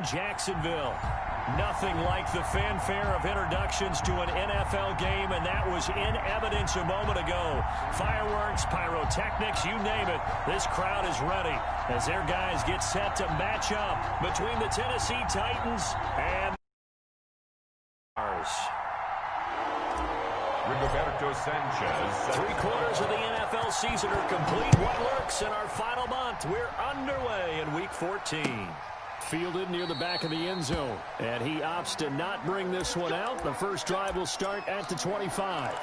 Jacksonville. Nothing like the fanfare of introductions to an NFL game, and that was in evidence a moment ago. Fireworks, pyrotechnics, you name it. This crowd is ready as their guys get set to match up between the Tennessee Titans and ours. Rigoberto Sanchez. 3/4 of the NFL season are complete. What lurks in our final month? We're underway in Week 14. Fielded near the back of the end zone, and he opts to not bring this one out. The first drive will start at the 25.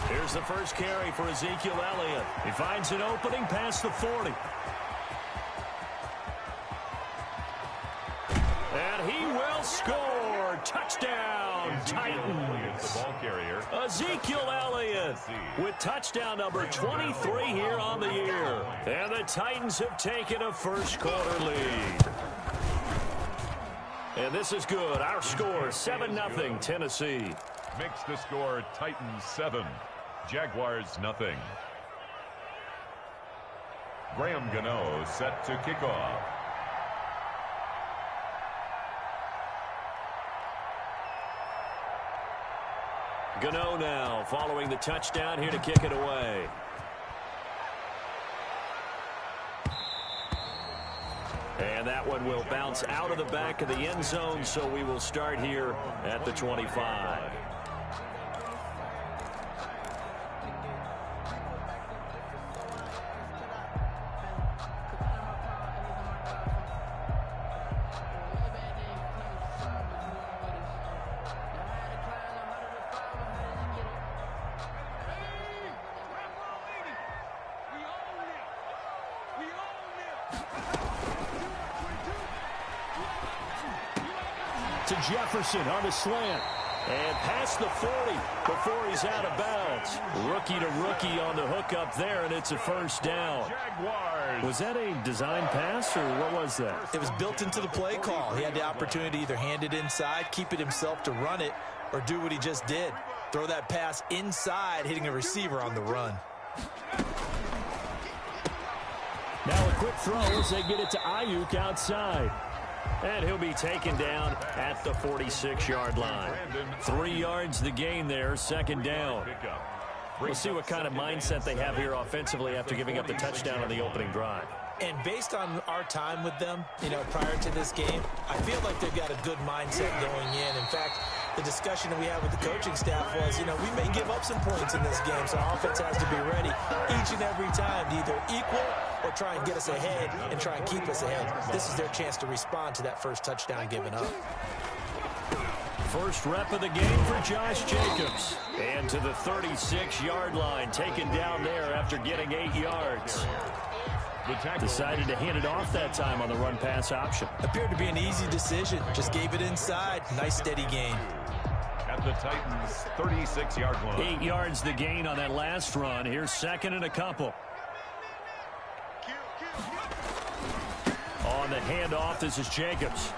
Here's the first carry for Ezekiel Elliott. He finds an opening past the 40. And he will score. Touchdown, Titans. The ball carrier. Ezekiel Elliott with touchdown number 23 here on the year. And the Titans have taken a first-quarter lead. And this is good. Our score, 7-0, Tennessee. Makes the score Titans 7. Jaguars nothing. Graham Gano set to kick off. Gano now following the touchdown here to kick it away. And that one will bounce out of the back of the end zone, so we will start here at the 25. To Jefferson on the slant. And past the 40 before he's out of bounds. Rookie to rookie on the hookup there, and it's a first down. Jaguars. Was that a design pass, or what was that? It was built into the play call. He had the opportunity to either hand it inside, keep it himself to run it, or do what he just did. Throw that pass inside, hitting a receiver on the run. Now a quick throw as they get it to AuG outside. And he'll be taken down at the 46-yard line. 3 yards the gain there, second down. We'll see what kind of mindset they have here offensively after giving up the touchdown on the opening drive. And based on our time with them, prior to this game, I feel like they've got a good mindset going in. In fact, the discussion that we had with the coaching staff was, we may give up some points in this game, so our offense has to be ready each and every time to either equal or try and get us ahead and try and keep us ahead. This is their chance to respond to that first touchdown given up. First rep of the game for Josh Jacobs. And to the 36-yard line, taken down there after getting 8 yards. Decided to hand it off that time on the run-pass option. Appeared to be an easy decision. Just gave it inside. Nice, steady gain. At the Titans' 36-yard line. 8 yards the gain on that last run. Here's second and a couple. On the handoff, this is Jacobs.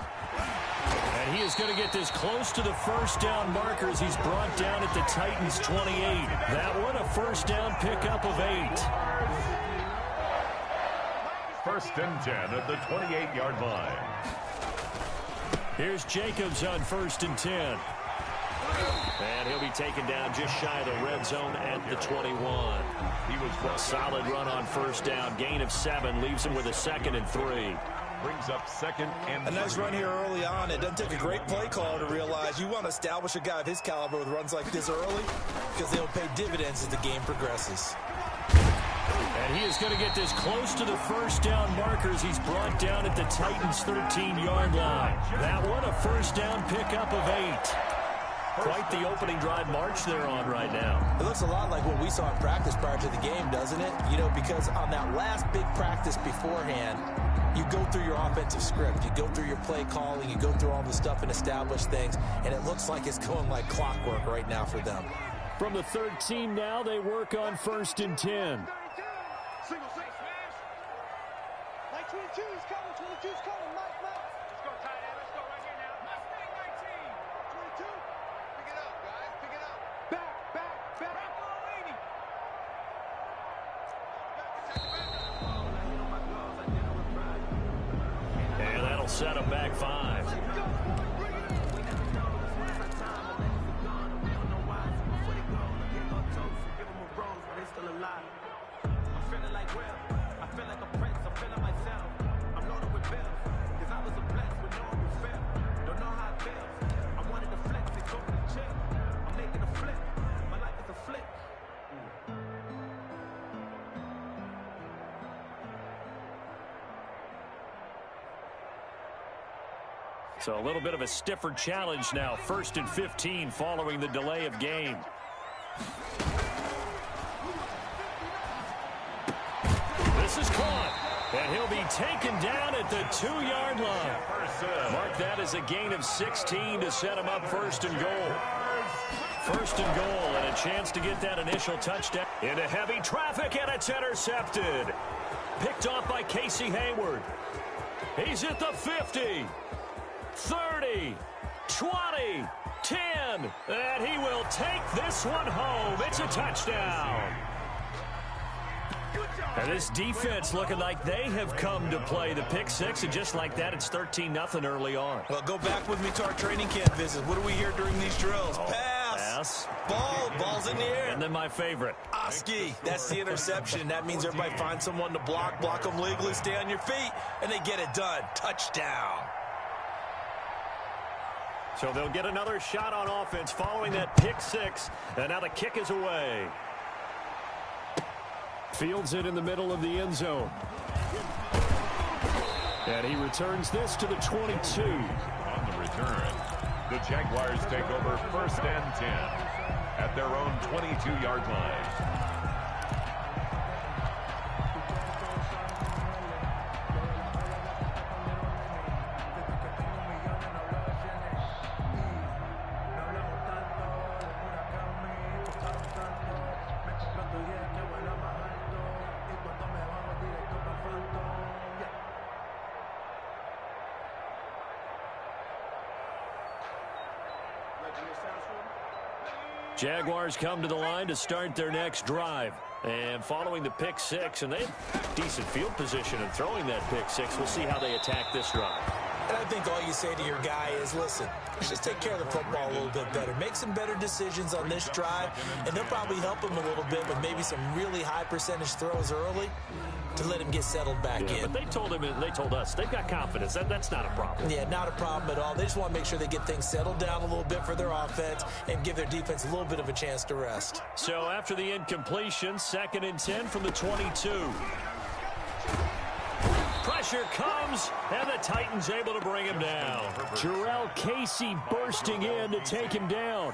And he is going to get this close to the first down markers. He's brought down at the Titans' 28. That one a first down pickup of 8. First and 10 at the 28-yard line. Here's Jacobs on first and 10. And he'll be taken down just shy of the red zone at the 21. He was a solid run on first down. Gain of 7 leaves him with a 2nd and 3. Brings up second and a nice run here early on. It doesn't take a great play call to realize you want to establish a guy of his caliber with runs like this early because they'll pay dividends as the game progresses. And he is going to get this close to the first down markers. He's brought down at the Titans' 13-yard line. That one a first down pickup of 8. Quite the opening drive march they're on right now. It looks a lot like what we saw in practice prior to the game, doesn't it? You know, because on that last big practice beforehand, you go through your offensive script. You go through your play calling. You go through all the stuff and establish things. And it looks like it's going like clockwork right now for them. From the 13 now, they work on 1st and 10. Single smash. Like 22 is coming. 22 is coming. Mike. Let's go tight end. Let's go right here now. Mustang 19. 22. Pick it up, guys. Pick it up. Back. And that'll set them back 5. So a little bit of a stiffer challenge now. 1st and 15 following the delay of game. This is caught. And he'll be taken down at the 2-yard line. Mark that as a gain of 16 to set him up 1st and goal. 1st and goal and a chance to get that initial touchdown. Into heavy traffic and it's intercepted. Picked off by Casey Hayward. He's at the 50. 30, 20, 10, and he will take this one home. It's a touchdown. And this defense looking like they have come to play the pick 6, and just like that, it's 13-0 early on. Well, go back with me to our training camp visit. What do we hear during these drills? Pass. Ball's in the air. And then my favorite. AuG. That's the interception. That means everybody finds someone to block them legally, stay on your feet, and they get it done. Touchdown. So they'll get another shot on offense following that pick 6. And now the kick is away. Fields it in the middle of the end zone. And he returns this to the 22. On the return, the Jaguars take over 1st and 10 at their own 22-yard line. Jaguars come to the line to start their next drive. And following the pick 6, and they have decent field position in throwing that pick 6. We'll see how they attack this drive. And I think all you say to your guy is, listen, let's just take care of the football a little bit better. Make some better decisions on this drive, and they'll probably help him a little bit with maybe some really high percentage throws early to let him get settled back in. But they told him, and they told us, they've got confidence. That's not a problem. Yeah, not a problem at all. They just want to make sure they get things settled down a little bit for their offense and give their defense a little bit of a chance to rest. So after the incompletion, 2nd and 10 from the 22. Pressure comes, and the Titans able to bring him down. Jarrell Casey bursting in to take him down.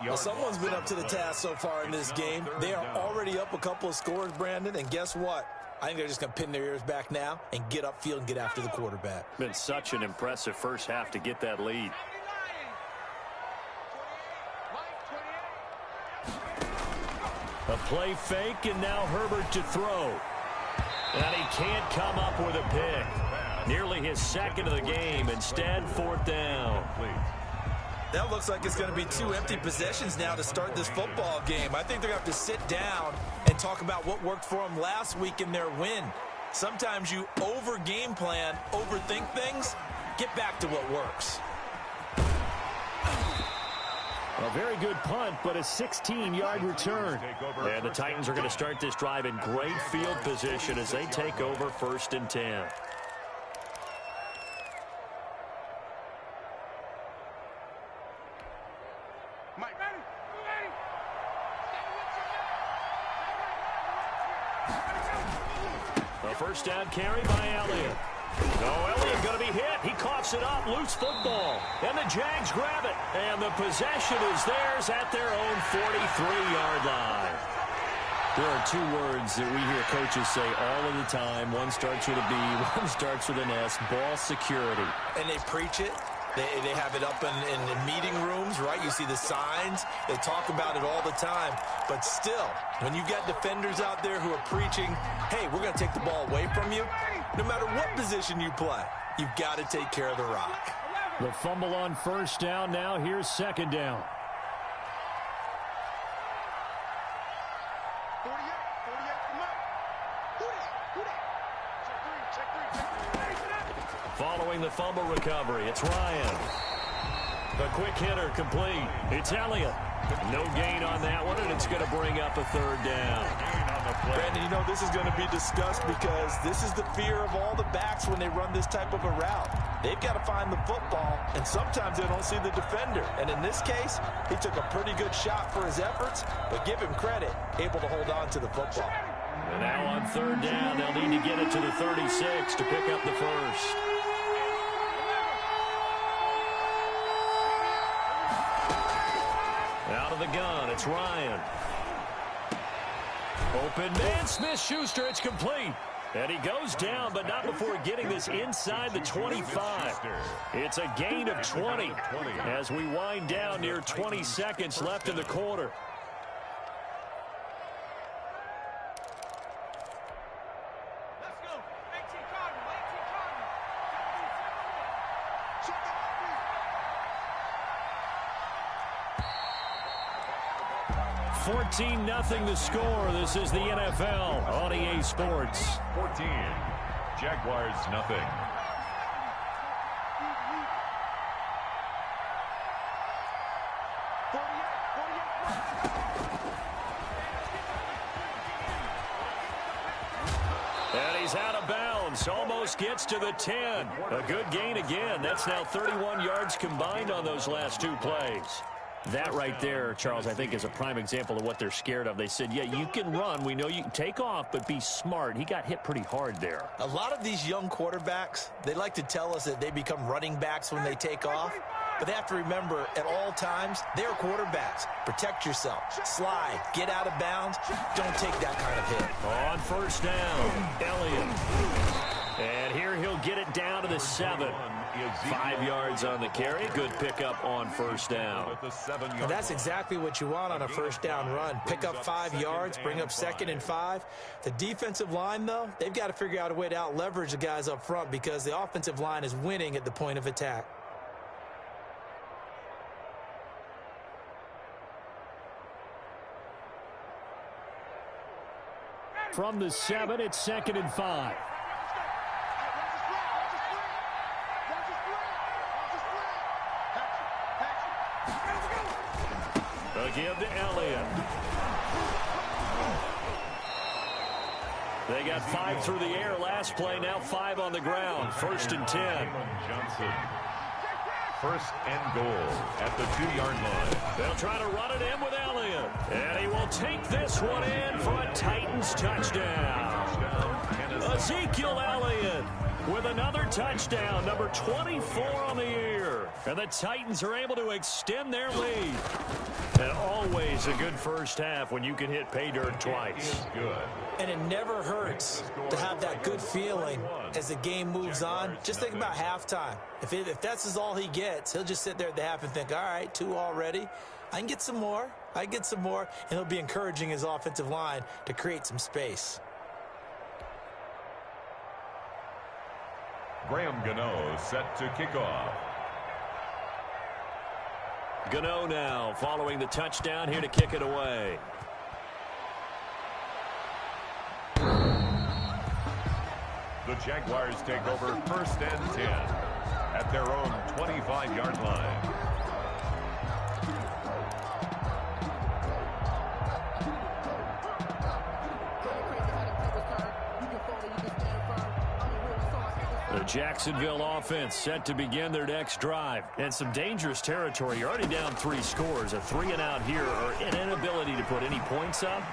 Well, someone's been up to the task so far in this game. They are already up a couple of scores, Brandon, and guess what? I think they're just going to pin their ears back now and get upfield and get after the quarterback. Been such an impressive first half to get that lead. A play fake, and now Herbert to throw. And he can't come up with a pick. Nearly his 2nd of the game. Instead, 4th down. That looks like it's going to be 2 empty possessions now to start this football game. I think they're going to have to sit down and talk about what worked for them last week in their win. Sometimes you over-game plan, overthink things. Get back to what works. A very good punt, but a 16-yard return. And the Titans are going to start this drive in great field position as they take over 1st and 10. A first down carry by Elliott. Oh, Elliott going to be hit. He coughs it up. Loose football. And the Jags grab it. And the possession is theirs at their own 43-yard line. There are two words that we hear coaches say all of the time. One starts with a B, one starts with an S. Ball security. And they preach it. They have it up in meeting rooms, right? You see the signs. They talk about it all the time. But still, when you've got defenders out there who are preaching, hey, we're going to take the ball away from you, no matter what position you play, you've got to take care of the rock. The fumble on first down. Now here's second down. 48, come on. Who that? Check three. Following the fumble recovery, it's Ryan. The quick hitter complete. It's Elliott. No gain on that one, and it's going to bring up a third down. Brandon, you know, this is going to be discussed because this is the fear of all the backs when they run this type of a route. They've got to find the football, and sometimes they don't see the defender. And in this case, he took a pretty good shot for his efforts, but give him credit, able to hold on to the football. And now on third down, they'll need to get it to the 36 to pick up the first. Out of the gun, it's Ryan. Open man, Smith-Schuster, it's complete. And he goes down, but not before getting this inside the 25. It's a gain of 20 as we wind down near 20 seconds left in the quarter. Let's go. 18 Cardinal. 14-0 the score. This is the NFL on EA Sports. 14. Jaguars nothing. And he's out of bounds. Almost gets to the 10. A good gain again. That's now 31 yards combined on those last two plays. That right there, Charles, I think is a prime example of what they're scared of. They said, yeah, you can run. We know you can take off, but be smart. He got hit pretty hard there. A lot of these young quarterbacks, they like to tell us that they become running backs when they take off. But they have to remember, at all times, they're quarterbacks. Protect yourself. Slide. Get out of bounds. Don't take that kind of hit. On first down, Elliott. And here he'll get it down to the 7. 5 yards on the carry. Good pickup on first down. And that's exactly what you want on a first down run. Pick up 5 yards, bring up 2nd and 5. The defensive line, though, they've got to figure out a way to out-leverage the guys up front because the offensive line is winning at the point of attack. From the 7, it's 2nd and 5. Again to Elliott. They got 5 through the air last play, now 5 on the ground. 1st and 10. Johnson. 1st and goal at the 2-yard line. They'll try to run it in with Elliott. And he will take this one in for a Titans touchdown. Ezekiel Elliott with another touchdown, number 24 on the year. And the Titans are able to extend their lead. And always a good first half when you can hit pay dirt twice. Good. And it never hurts to have that good feeling as the game moves on. Just think about halftime. If that's all he gets, he'll just sit there at the half and think, all right, 2 already. I can get some more. I can get some more. And he'll be encouraging his offensive line to create some space. Graham Gano set to kick off. Gano now following the touchdown here to kick it away. The Jaguars take over 1st and 10 at their own 25-yard line. The Jacksonville offense set to begin their next drive. And some dangerous territory. You're already down 3 scores. A 3-and-out here or an inability to put any points up.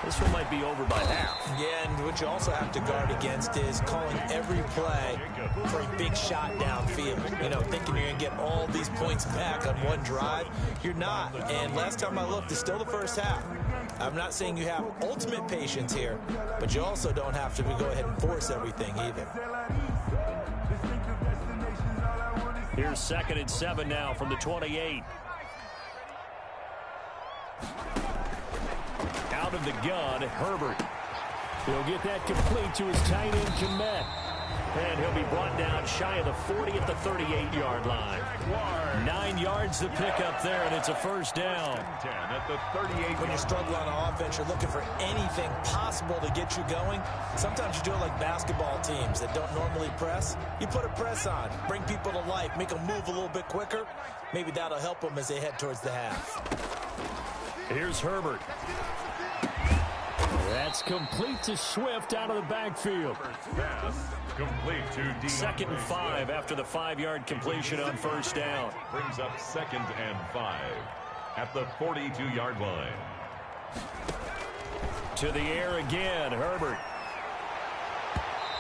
This one might be over by half. Yeah, and what you also have to guard against is calling every play for a big shot downfield. You know, thinking you're going to get all these points back on one drive. You're not. And last time I looked, it's still the first half. I'm not saying you have ultimate patience here, but you also don't have to go ahead and force everything either. Here's 2nd and 7 now from the 28. Out of the gun, Herbert. He'll get that complete to his tight end, Kmet. And he'll be brought down shy of the 40 at the 38-yard line. 9 yards to pick up there, and it's a first down. 10 at the 38. When you're struggling on offense, you're looking for anything possible to get you going. Sometimes you do it like basketball teams that don't normally press. You put a press on, bring people to life, make them move a little bit quicker. Maybe that'll help them as they head towards the half. Here's Herbert. That's complete to Swift out of the backfield. Pass complete to DeAndre 2nd and 5 after the 5-yard completion on first down. Brings up 2nd and 5 at the 42-yard line. To the air again, Herbert.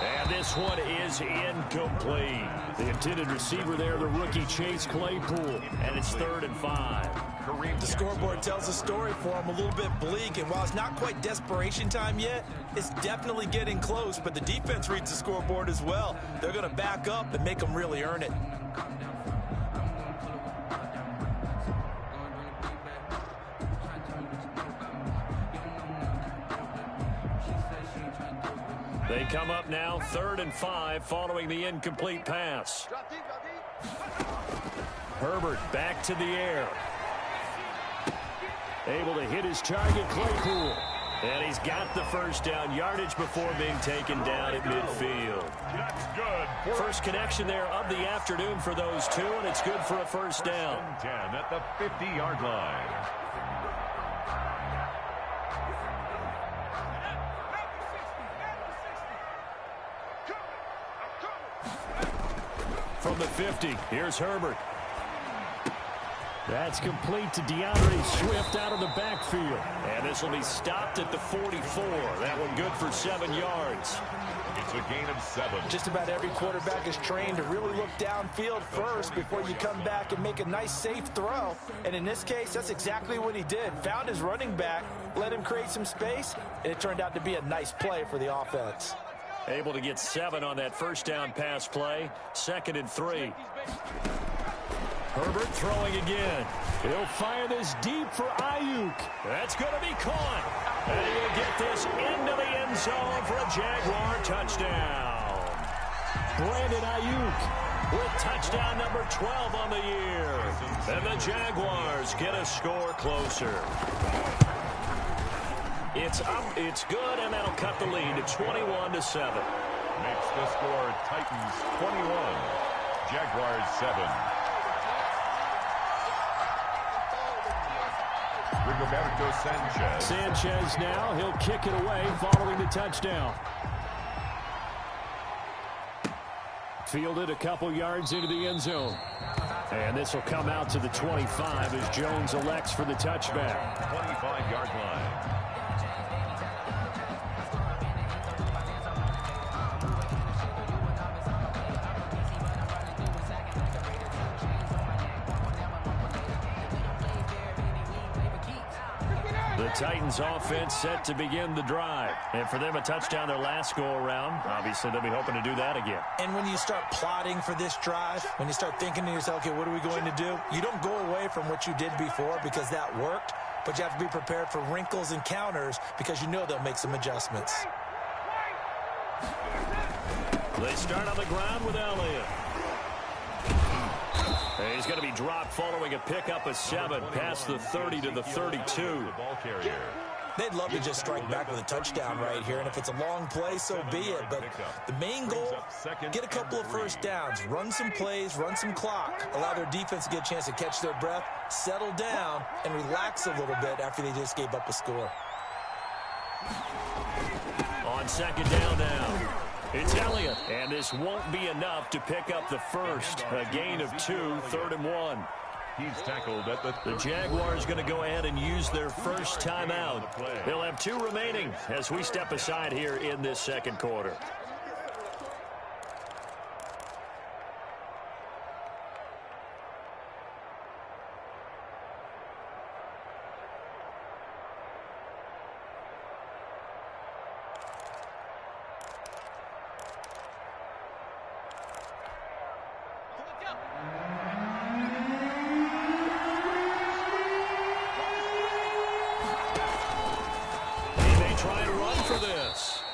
And this one is incomplete. The intended receiver there, the rookie Chase Claypool. And it's 3rd and 5. The scoreboard tells a story for him, a little bit bleak, and while it's not quite desperation time yet, it's definitely getting close, but the defense reads the scoreboard as well. They're going to back up and make them really earn it. They come up now, 3rd and 5, following the incomplete pass. Herbert back to the air. Able to hit his target, Claypool. And he's got the first down yardage before being taken down at midfield. That's good. First connection there of the afternoon for those two, and it's good for a first down. 10 at the 50-yard line. From the 50, here's Herbert. That's complete to DeAndre Swift out of the backfield. And this will be stopped at the 44. That one good for 7 yards. It's a gain of 7. Just about every quarterback is trained to really look downfield first before you come back and make a nice, safe throw. And in this case, that's exactly what he did. Found his running back, let him create some space, and it turned out to be a nice play for the offense. Able to get 7 on that first down pass play. 2nd and 3. Herbert throwing again. He'll fire this deep for AuG. That's going to be caught. And he'll get this into the end zone for a Jaguar touchdown. Brandon AuG with touchdown number 12 on the year. And the Jaguars get a score closer. It's up, it's good, and that'll cut the lead to 21-7. Makes the score Titans 21, Jaguars 7. Rigoberto Sanchez. Sanchez now, he'll kick it away following the touchdown. Fielded a couple yards into the end zone. And this will come out to the 25 as Jones elects for the touchback. 25-yard line. The Titans offense set to begin the drive. And for them, a touchdown their last go-around. Obviously, they'll be hoping to do that again. And when you start plotting for this drive, when you start thinking to yourself, okay, what are we going to do? You don't go away from what you did before because that worked, but you have to be prepared for wrinkles and counters because you know they'll make some adjustments. They start on the ground with Elliott. He's going to be dropped following a pickup of 7 past the 30 to the 32. Ball carrier. They'd love to just strike back with a touchdown right here, and if it's a long play, so be it. But the main goal, get a couple of first downs, run some plays, run some clock, allow their defense to get a chance to catch their breath, settle down, and relax a little bit after they just gave up a score. On 2nd down now. It's Elliott, and this won't be enough to pick up the first. A gain of 2, 3rd and 1. He's tackled at The Jaguars going to go ahead and use their first timeout. They'll have 2 remaining as we step aside here in this second quarter.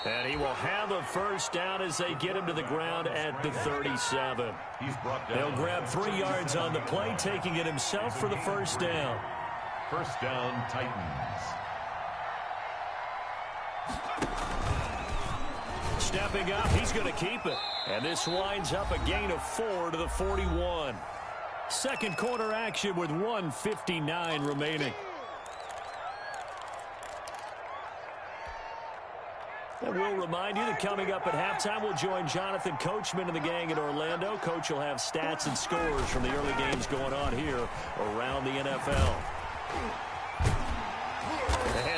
And he will have a first down as they get him to the ground at the 37. They'll grab 3 yards on the play, taking it himself for the first down. First down, Titans. Stepping up, he's going to keep it. And this winds up a gain of 4 to the 41. Second quarter action with 1:59 remaining. And we'll remind you that coming up at halftime, we'll join Jonathan Coachman and the gang in Orlando. Coach will have stats and scores from the early games going on here around the NFL.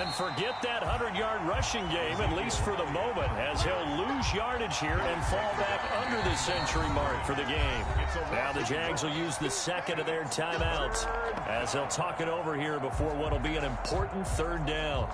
And forget that 100-yard rushing game, at least for the moment, as he'll lose yardage here and fall back under the century mark for the game. Now the Jags will use the second of their timeouts as they'll talk it over here before what will be an important third down.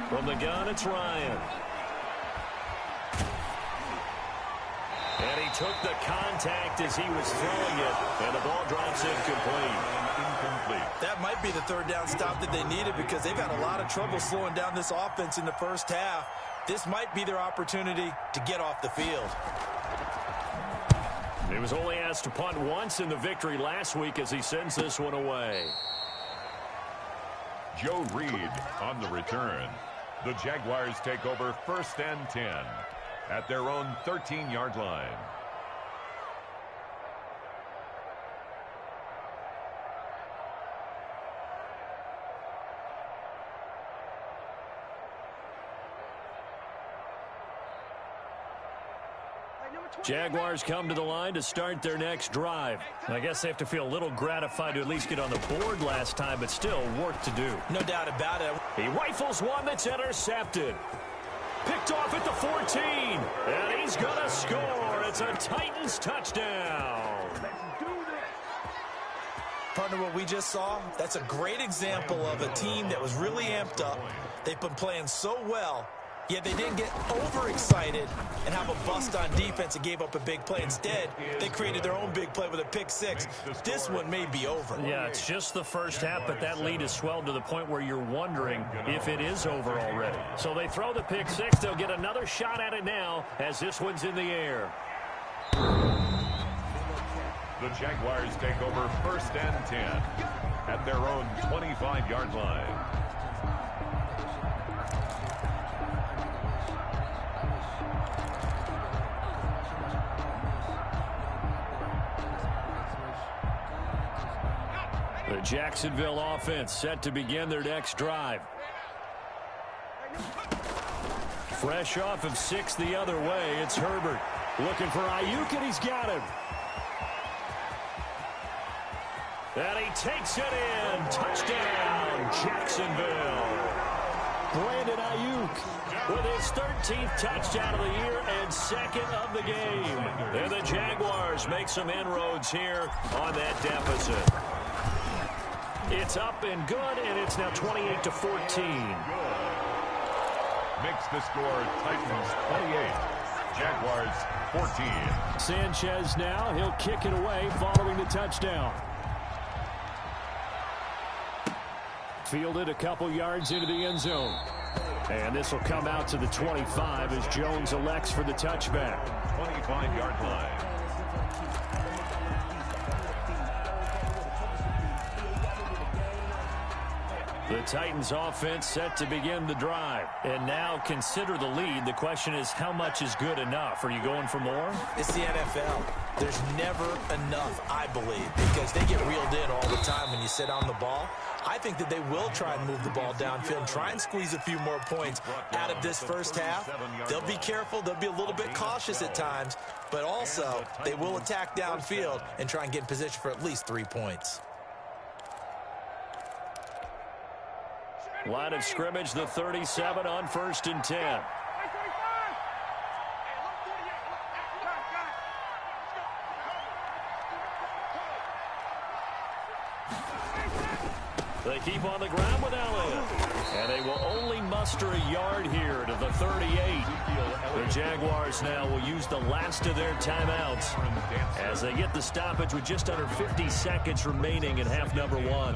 From the gun, it's Ryan. And he took the contact as he was throwing it, and the ball drops incomplete. That might be the third down stop that they needed because they've had a lot of trouble slowing down this offense in the first half. This might be their opportunity to get off the field. He was only asked to punt once in the victory last week as he sends this one away. Joe Reed on the return. The Jaguars take over first and 10 at their own 13-yard line. Jaguars come to the line to start their next drive. I guess they have to feel a little gratified to at least get on the board last time, but still work to do. No doubt about it. He rifles one that's intercepted. Picked off at the 14. And he's going to score. It's a Titans touchdown. Partner, what we just saw, that's a great example of a team that was really amped up. They've been playing so well. Yet they didn't get overexcited and have a bust on defense and gave up a big play. Instead, they created their own big play with a pick six. This one may be over. Yeah, it's just the first half, but that lead has swelled to the point where you're wondering if it is over already. So they throw the pick six. They'll get another shot at it now as this one's in the air. The Jaguars take over first and 10 at their own 25-yard line. The Jacksonville offense set to begin their next drive. Fresh off of 6 the other way, it's Herbert. Looking for AuG, and he's got him. And he takes it in. Touchdown, Jacksonville. Brandon AuG with his 13th touchdown of the year and second of the game. And the Jaguars make some inroads here on that deficit. It's up and good, and it's now 28-14. Makes the score Titans 28, Jaguars 14. Sanchez now, he'll kick it away following the touchdown. Fielded a couple yards into the end zone. And this will come out to the 25 as Jones elects for the touchback. 25-yard line. The Titans offense set to begin the drive. And now consider the lead. The question is, how much is good enough? Are you going for more? It's the NFL. There's never enough, I believe, because they get reeled in all the time when you sit on the ball. I think that they will try and move the ball downfield and try and squeeze a few more points out of this first half. They'll be careful. They'll be a little bit cautious at times, but also they will attack downfield and try and get in position for at least 3 points. Line of scrimmage, the 37 on 1st and 10. They keep on the ground with Elliott. And they will only muster a yard here to the 38. The Jaguars now will use the last of their timeouts as they get the stoppage with just under 50 seconds remaining in half number 1.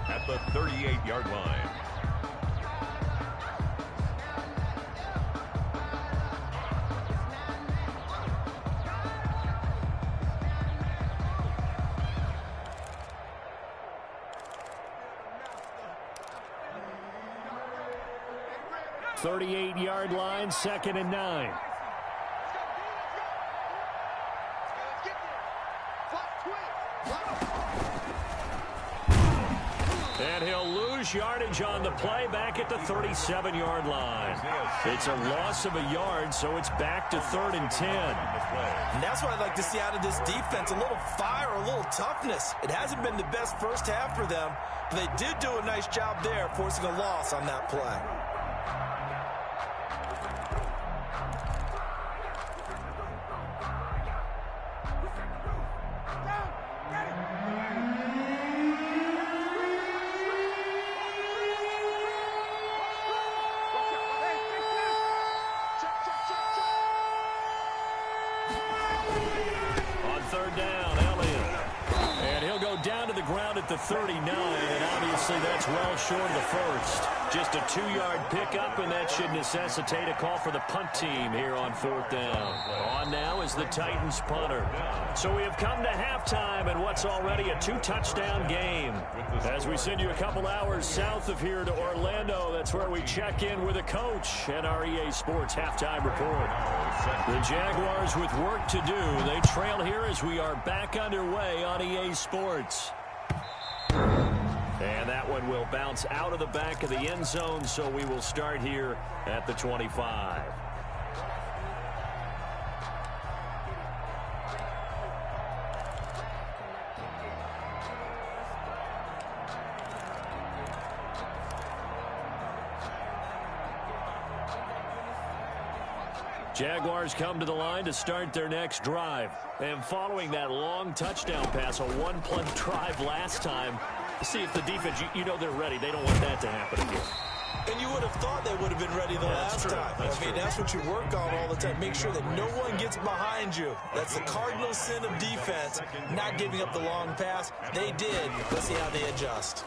At the 38-yard line. Thirty-eight-yard line, 2nd and 9. And he'll lose yardage on the play back at the 37-yard line. It's a loss of a yard, so it's back to 3rd and 10. And that's what I'd like to see out of this defense, a little fire, a little toughness. It hasn't been the best first half for them, but they did do a nice job there forcing a loss on that play. The 39, and obviously that's well short of the first. Just a 2-yard pickup, and that should necessitate a call for the punt team here on 4th down. On now is the Titans punter. So we have come to halftime in what's already a 2-touchdown game. As we send you a couple hours south of here to Orlando, that's where we check in with a coach at our EA Sports Halftime Report. The Jaguars with work to do. They trail here as we are back underway on EA Sports. And that one will bounce out of the back of the end zone, so we will start here at the 25. Jaguars come to the line to start their next drive. And following that long touchdown pass, a one-play drive last time, see if the defense, you know they're ready. They don't want that to happen again. And you would have thought they would have been ready the last time. That's what you work on all the time. Make sure that no one gets behind you. That's the cardinal sin of defense, not giving up the long pass. They did. Let's see how they adjust.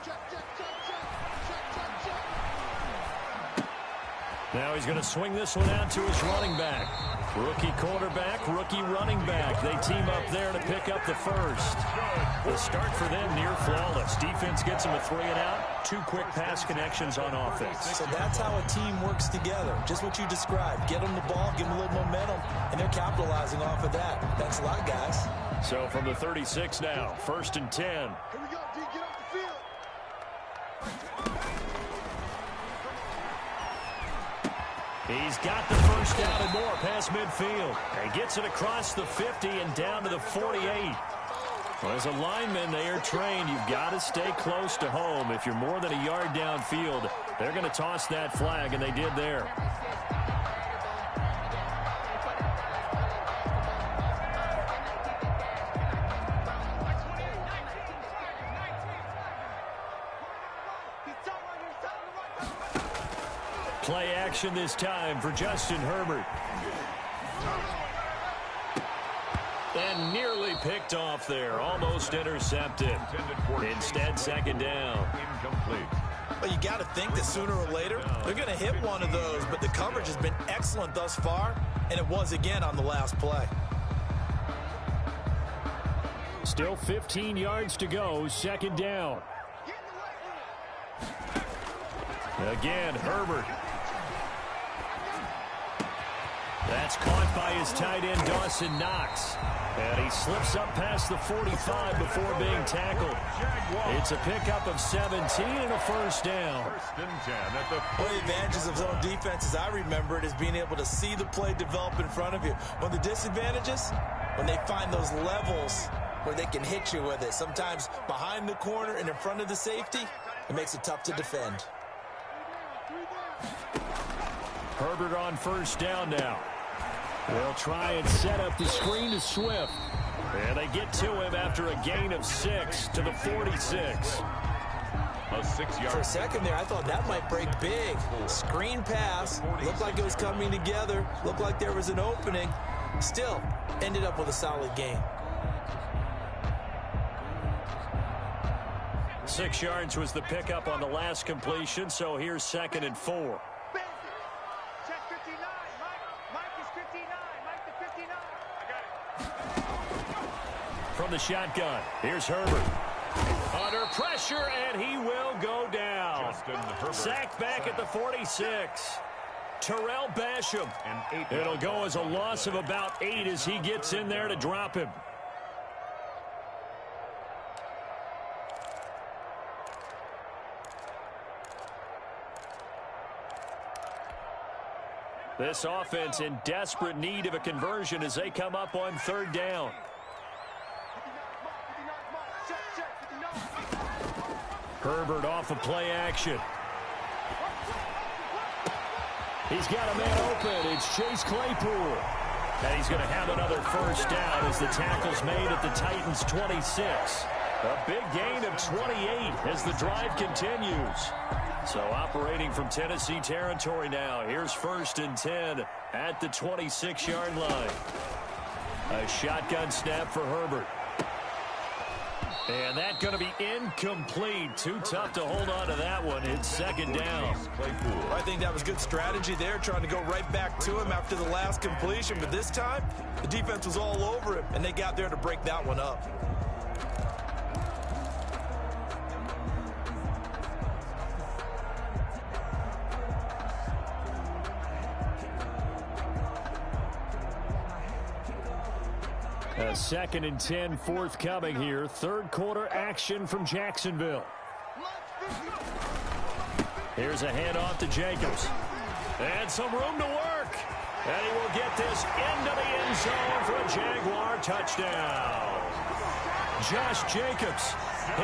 Now he's going to swing this one out to his running back. Rookie quarterback, rookie running back. They team up there to pick up the first. The start for them near flawless. Defense gets them a 3-and-out. 2 quick pass connections on offense. So that's how a team works together. Just what you described. Get them the ball, give them a little momentum, and they're capitalizing off of that. Thanks a lot, guys. So from the 36 now, 1st and 10. Here we go, D. Get off the field. He's got the first down and more past midfield. And gets it across the 50 and down to the 48. Well, as a lineman, they are trained. You've got to stay close to home. If you're more than a yard downfield, they're going to toss that flag, and they did there. Play action this time for Justin Herbert. And nearly picked off there. Almost intercepted. Instead, 2nd down. Incomplete. Well, you got to think that sooner or later they're going to hit one of those, but the coverage has been excellent thus far, and it was again on the last play. Still 15 yards to go. 2nd down. Again, Herbert. That's caught by his tight end, Dawson Knox. And he slips up past the 45 before being tackled. It's a pickup of 17 and a first down. One of the advantages of zone defense, as I remember it, is being able to see the play develop in front of you. One of the disadvantages, when they find those levels where they can hit you with it, sometimes behind the corner and in front of the safety, it makes it tough to defend. Herbert on first down now. They'll try and set up the screen to Swift. And they get to him after a gain of 6 to the 46. A 6-yard. For a second there, I thought that might break big. Screen pass. Looked like it was coming together. Looked like there was an opening. Still, ended up with a solid gain. 6 yards was the pickup on the last completion, so here's 2nd and 4. From the shotgun, here's Herbert. Under pressure, and he will go down. Sacked back at the 46. Terrell Basham. It'll go as a loss of about 8 as he gets in there to drop him. This offense in desperate need of a conversion as they come up on 3rd down. Herbert off of play action. He's got a man open. It's Chase Claypool. And he's going to have another first down as the tackle's made at the Titans' 26. A big gain of 28 as the drive continues. So operating from Tennessee territory now. Here's 1st and 10 at the 26-yard line. A shotgun snap for Herbert. And that's going to be incomplete. Too tough to hold on to that one. It's 2nd down. I think that was good strategy there, trying to go right back to him after the last completion. But this time, the defense was all over him, and they got there to break that one up. A 2nd and 10 forthcoming here. 3rd quarter action from Jacksonville. Here's a handoff to Jacobs. And some room to work. And he will get this into the end zone for a Jaguar touchdown. Josh Jacobs,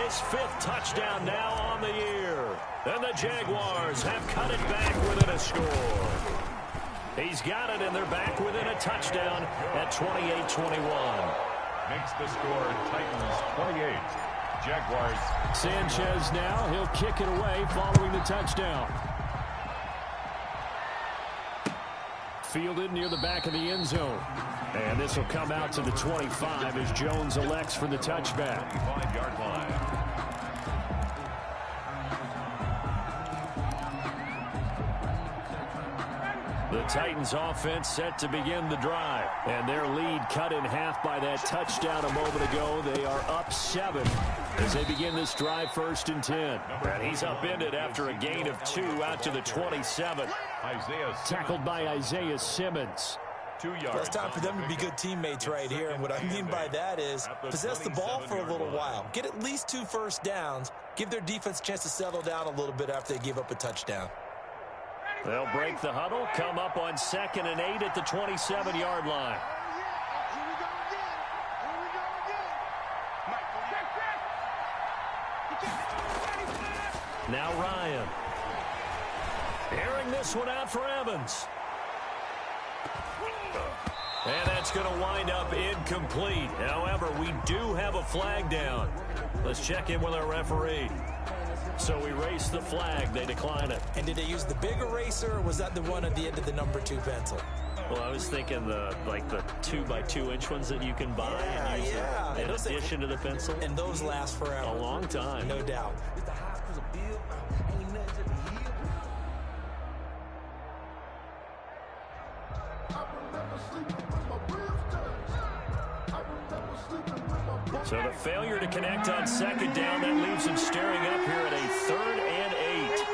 his 5th touchdown now on the year. And the Jaguars have cut it back within a score. He's got it, and they're back within a touchdown at 28-21. Makes the score Titans 28. Jaguars. Sanchez now. He'll kick it away following the touchdown. Fielded near the back of the end zone. And this will come out to the 25 as Jones elects for the touchback. 5-yard line. The Titans offense set to begin the drive. And their lead cut in half by that touchdown a moment ago. They are up 7 as they begin this drive 1st and 10. And he's upended after a gain of 2 out to the 27. Tackled by Isaiah Simmons. 2 yards. Well, it's time for them to be good teammates right here. And what I mean by that is possess the ball for a little while. Get at least 2 first downs. Give their defense a chance to settle down a little bit after they give up a touchdown. They'll break the huddle, come up on 2nd and 8 at the 27-yard line. Now Ryan. Airing this one out for Evans. And that's going to wind up incomplete. However, we do have a flag down. Let's check in with our referee. So we race the flag. They decline it. And did they use the big eraser, or was that the one at the end of the number 2 pencil? Well, I was thinking the 2x2-inch ones that you can buy and use in addition to the pencil. And those last forever. A long time. No doubt. So the failure to connect on 2nd down, that leaves him staring up here at a 3rd and 8.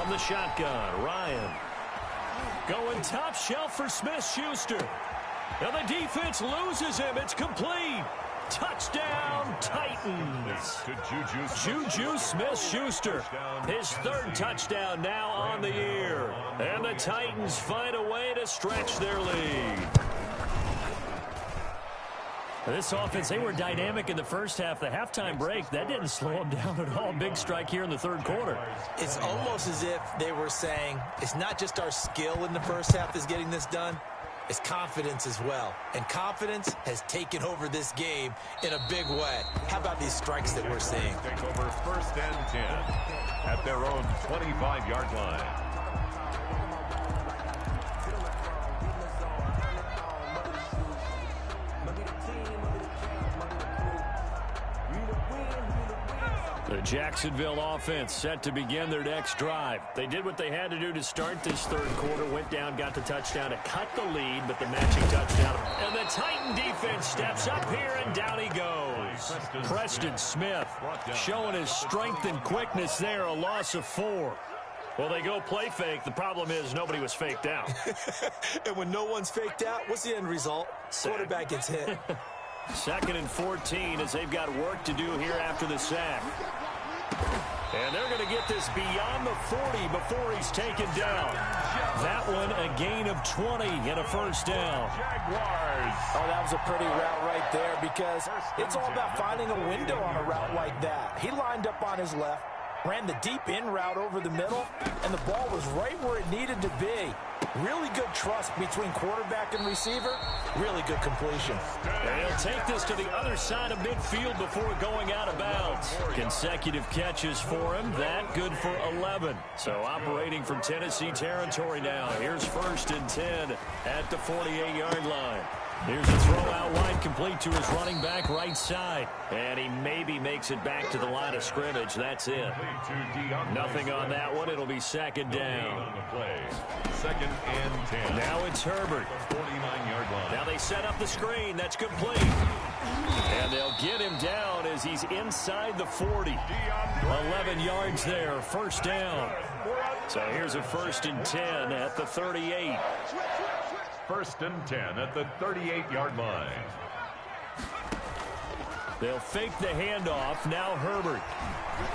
From the shotgun, Ryan. Going top shelf for Smith-Schuster. And the defense loses him. It's complete. Touchdown, Titans. Juju Smith-Schuster. His third touchdown now on the year. And the Titans find a way to stretch their lead. This offense, they were dynamic in the first half. The halftime break, that didn't slow them down at all. Big strike here in the third quarter. It's almost as if they were saying, it's not just our skill in the first half that's getting this done. It's confidence as well. And confidence has taken over this game in a big way. How about these strikes that we're seeing? Take over 1st and 10 at their own 25-yard line. The Jacksonville offense set to begin their next drive. They did what they had to do to start this third quarter, went down, got the touchdown to cut the lead, but the matching touchdown. And the Titan defense steps up here, and down he goes. Preston Smith showing his strength and quickness there, a loss of 4. Well, they go play fake. The problem is nobody was faked out. And when no one's faked out, what's the end result? Quarterback gets hit. 2nd and 14 as they've got work to do here after the sack. And they're going to get this beyond the 40 before he's taken down. That one a gain of 20 and a first down. Jaguars. Oh, that was a pretty route right there because it's all about finding a window on a route like that. He lined up on his left, ran the deep in route over the middle, and the ball was right where it needed to be. Really good trust between quarterback and receiver. Really good completion. And he'll take this to the other side of midfield before going out of bounds. Consecutive catches for him. That good for 11. So operating from Tennessee territory now. Here's 1st and 10 at the 48-yard line. Here's a throw out wide, complete to his running back right side. And he maybe makes it back to the line of scrimmage. That's it. Nothing on that one. It'll be 2nd down. 2nd and 10. Now it's Herbert. 49-yard line. Now they set up the screen. That's complete. And they'll get him down as he's inside the 40. 11 yards there. 1st down. So here's a 1st and 10 at the 38. 1st and 10 at the 38-yard line. They'll fake the handoff. Now Herbert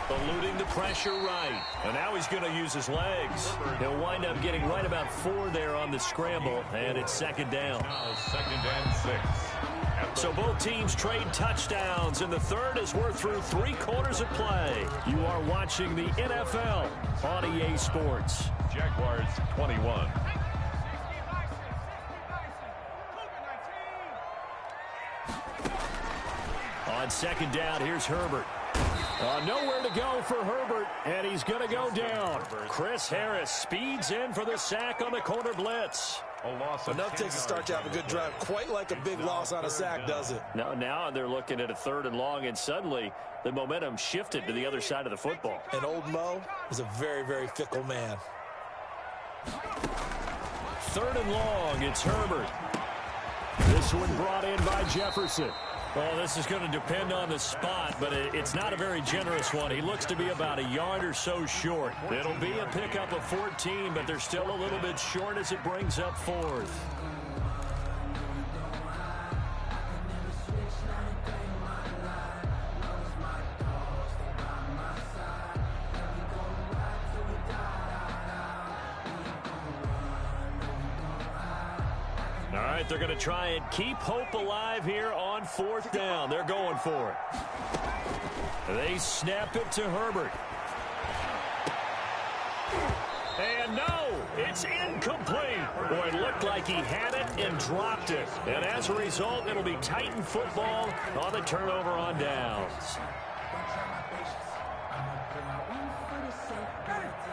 eluding the pressure right. And now he's going to use his legs. He'll wind up getting right about 4 there on the scramble. And it's 2nd down. Now 2nd and 6. So both teams trade touchdowns. And the third as we're through 3 quarters of play. You are watching the NFL on EA Sports. Jaguars 21. On 2nd down, here's Herbert. Nowhere to go for Herbert, and he's going to go down. Chris Harris speeds in for the sack on the corner blitz. Enough takes to start to have a good drive. Quite like a big loss on a sack, does it? Now they're looking at a 3rd and long, and suddenly the momentum shifted to the other side of the football. And old Mo is a very, very fickle man. 3rd and long, it's Herbert. This one brought in by Jefferson. Well, this is going to depend on the spot, but it's not a very generous one. He looks to be about a yard or so short. It'll be a pickup of 14, but they're still a little bit short as it brings up 4th. All right, they're going to try and keep hope alive here on 4th down. They're going for it. They snap it to Herbert. And no, it's incomplete. Boy, it looked like he had it and dropped it. And as a result, it'll be Titan football on the turnover on downs.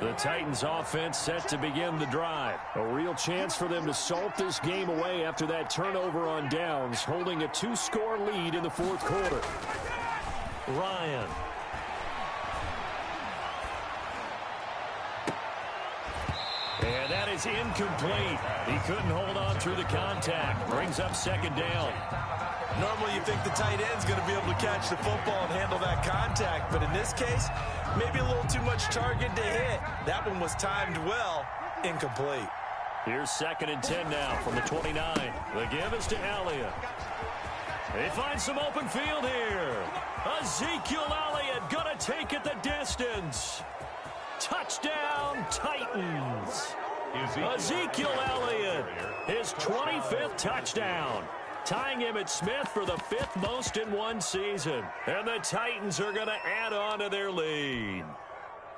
The Titans offense set to begin the drive. A real chance for them to salt this game away after that turnover on downs, holding a 2-score lead in the 4th quarter. Ryan. And that is incomplete. He couldn't hold on through the contact. Brings up second down. Normally you think the tight end's going to be able to catch the football and handle that contact, but in this case, maybe a little too much target to hit. That one was timed well, incomplete. Here's 2nd and 10 now from the 29. The give is to Elliott. They find some open field here. Ezekiel Elliott going to take it the distance. Touchdown, Titans. Ezekiel Elliott, his 25th touchdown, tying him at Smith for the 5th most in one season. And the Titans are going to add on to their lead.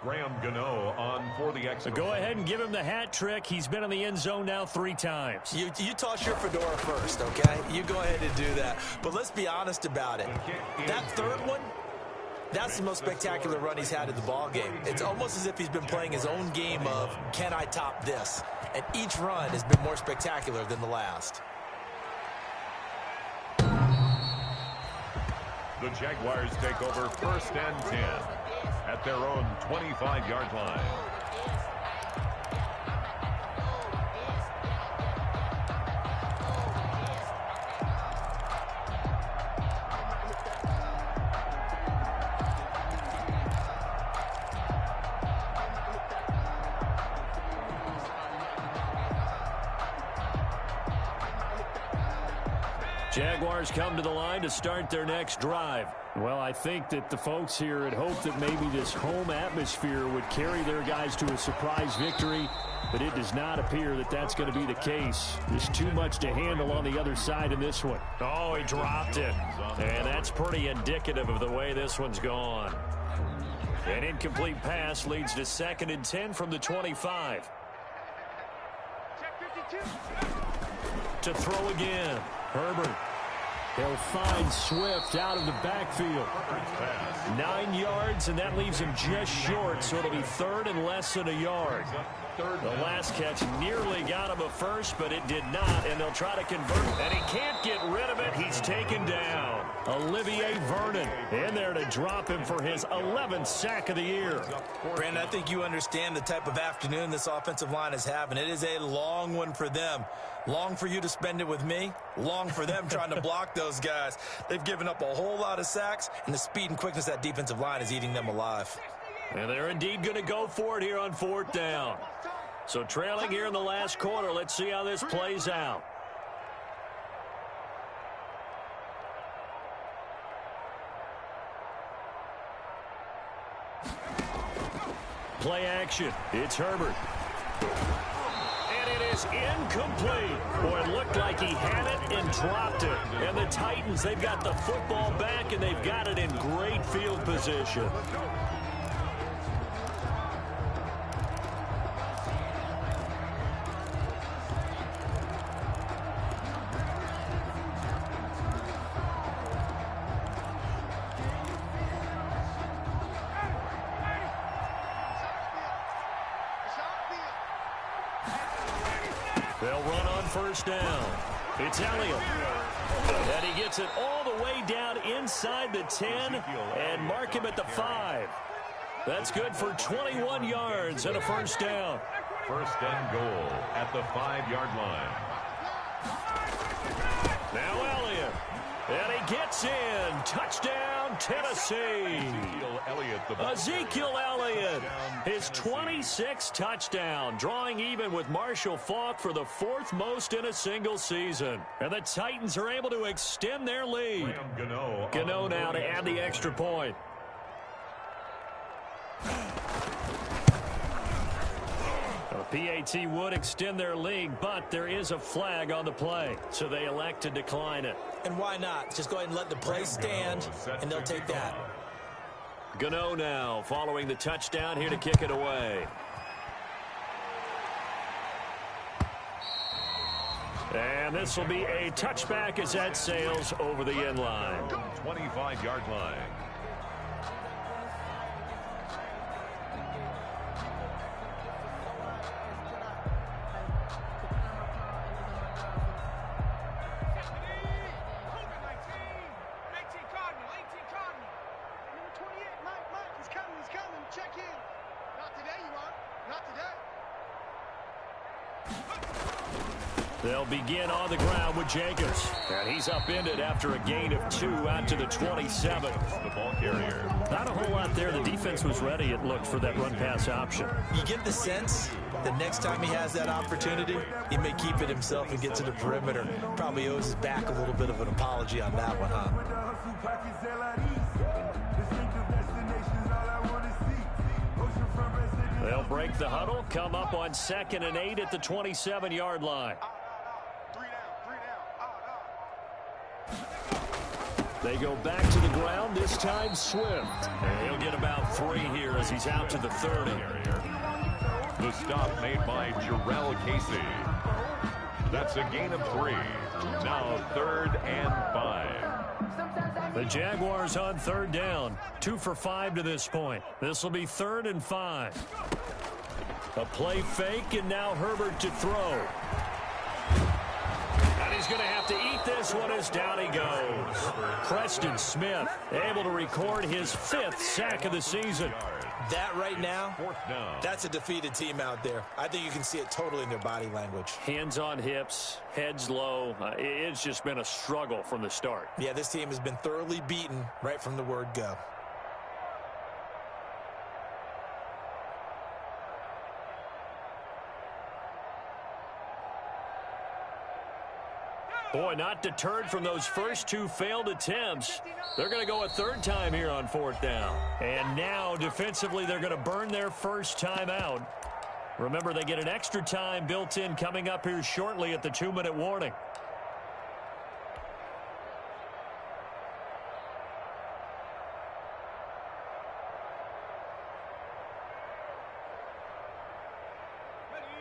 Graham Gano on for the extra. Go ahead and give him the hat trick. He's been in the end zone now 3 times. You toss your fedora first, okay? You go ahead and do that. But let's be honest about it. That third one, that's the most spectacular run he's had in the ball game. It's almost as if he's been playing his own game of, can I top this? And each run has been more spectacular than the last. The Jaguars take over 1st and 10 at their own 25-yard line. Jaguars come to the line to start their next drive. Well, I think that the folks here had hoped that maybe this home atmosphere would carry their guys to a surprise victory, but it does not appear that that's going to be the case. There's too much to handle on the other side in this one. Oh, he dropped it. And that's pretty indicative of the way this one's gone. An incomplete pass leads to 2nd and 10 from the 25. To throw again. Herbert. He'll find Swift out of the backfield. 9 yards, and that leaves him just short, so it'll be 3rd and less than a yard. The last catch nearly got him a first, but it did not, and they'll try to convert. And he can't get rid of it. He's taken down. Olivier Vernon in there to drop him for his 11th sack of the year. Brandon, I think you understand the type of afternoon this offensive line is having. It is a long one for them. Long for you to spend it with me. Long for them trying to block those guys. They've given up a whole lot of sacks, and the speed and quickness of that defensive line is eating them alive. And they're indeed going to go for it here on 4th down. So trailing here in the last quarter, let's see how this plays out. Play action. It's Herbert. And it is incomplete. Boy, it looked like he had it and dropped it. And the Titans, they've got the football back, and they've got it in great field position. They'll run on 1st down. It's Elliott. And he gets it all the way down inside the 10 and mark him at the 5. That's good for 21 yards and a 1st down. 1st and goal at the 5-yard line. Now Elliott. And he gets in. Touchdown, Tennessee. Ezekiel Elliott, his 26th touchdown, drawing even with Marshall Faulk for the 4th most in a single season. And the Titans are able to extend their lead. Gano now to add the extra point. PAT would extend their lead, but there is a flag on the play, so they elect to decline it. And why not? Just go ahead and let the play stand, and they'll take that. Gano now following the touchdown here to kick it away. And this will be a touchback as that sails over the end line. 25-yard line. They'll begin on the ground with Jenkins. And he's upended after a gain of 2 out to the 27. The ball carrier. Not a whole lot there. The defense was ready, it looked, for that run-pass option. You get the sense that next time he has that opportunity, he may keep it himself and get to the perimeter. Probably owes his back a little bit of an apology on that one, huh? They'll break the huddle, come up on 2nd and 8 at the 27-yard line. They go back to the ground, this time Swift. And he'll get about 3 here as he's out to the 30. The stop made by Jarrell Casey. That's a gain of 3. Now 3rd and 5. The Jaguars on 3rd down. 2 for 5 to this point. This will be 3rd and 5. A play fake, and now Herbert to throw. And he's going to have to eat this one as down he goes. Preston Smith able to record his 5th sack of the season. That right now, that's a defeated team out there. I think you can see it totally in their body language. Hands on hips, heads low. It's just been a struggle from the start. Yeah, this team has been thoroughly beaten right from the word go. Boy, not deterred from those first 2 failed attempts. They're going to go a 3rd time here on 4th down. And now, defensively, they're going to burn their first time out. Remember, they get an extra time built in coming up here shortly at the 2-minute warning.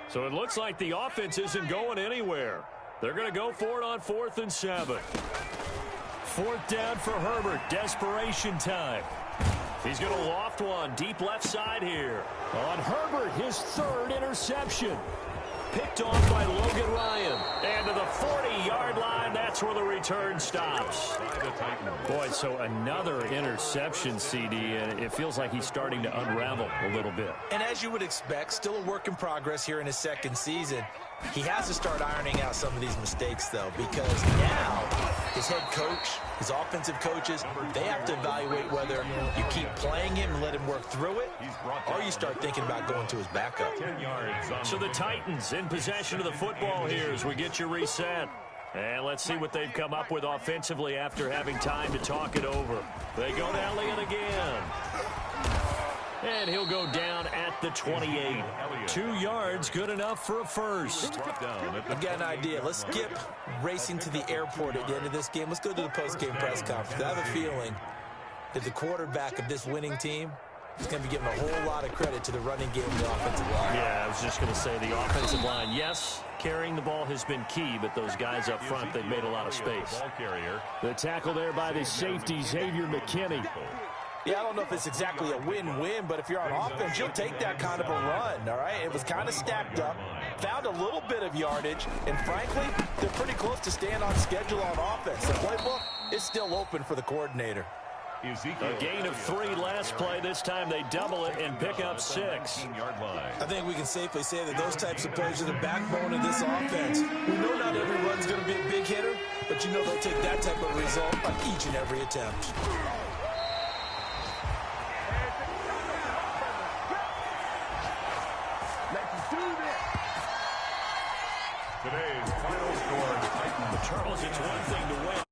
So it looks like the offense isn't going anywhere. They're going to go for it on 4th and 7. 4th down for Herbert. Desperation time. He's going to loft one deep left side here. On Herbert, his 3rd interception. Picked off by Logan Ryan. And to the 40-yard line, that's where the return stops. Boy, so another interception, CD, and it feels like he's starting to unravel a little bit. And as you would expect, still a work in progress here in his 2nd season. He has to start ironing out some of these mistakes, though, because now his head coach, his offensive coaches, they have to evaluate whether you keep playing him and let him work through it, or you start thinking about going to his backup. So the Titans in possession of the football here as we get you reset. And let's see what they've come up with offensively after having time to talk it over. They go to Elliott again. And he'll go down at the 28. 2 yards, good enough for a first. I've got an idea. Let's skip racing to the airport at the end of this game. Let's go to the post-game press conference. I have a feeling that the quarterback of this winning team is going to be giving a whole lot of credit to the running game and the offensive line. Yeah, I was just going to say the offensive line, yes, carrying the ball has been key, but those guys up front, they've made a lot of space. The tackle there by the safety, Xavier McKinney. Yeah, I don't know if it's exactly a win-win, but if you're on offense, you'll take that kind of a run, all right? It was kind of stacked up, found a little bit of yardage, and frankly, they're pretty close to staying on schedule on offense. The playbook is still open for the coordinator. A gain of 3 last play. This time they double it and pick up 6. I think we can safely say that those types of plays are the backbone of this offense. We know not every run's going to be a big hitter, but you know they'll take that type of result on each and every attempt. Today's final score, Titans. Charles, it's one thing to win.